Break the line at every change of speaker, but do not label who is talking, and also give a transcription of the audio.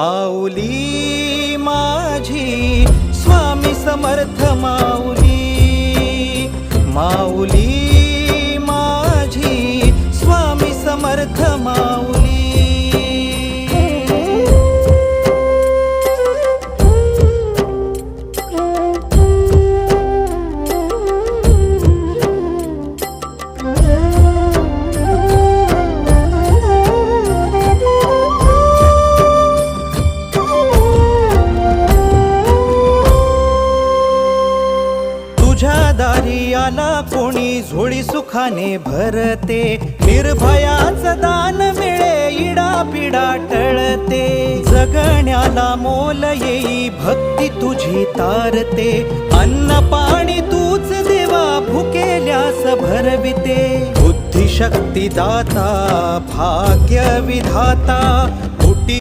माऊली माझी स्वामी समर्थ माऊली, माऊली माझी स्वामी समर्थ माऊली। तुझ्या दारी आला कोणी झोळी सुखाने भरते, निर्भयाचं दान मिळे इडा पिडा टळते, जगण्याला मोल येई भक्ती तुझी तारते, अन्न पाणी तूच देवा भुकेल्यास भरविते, बुद्धी शक्ती दाता भाग्य विधाता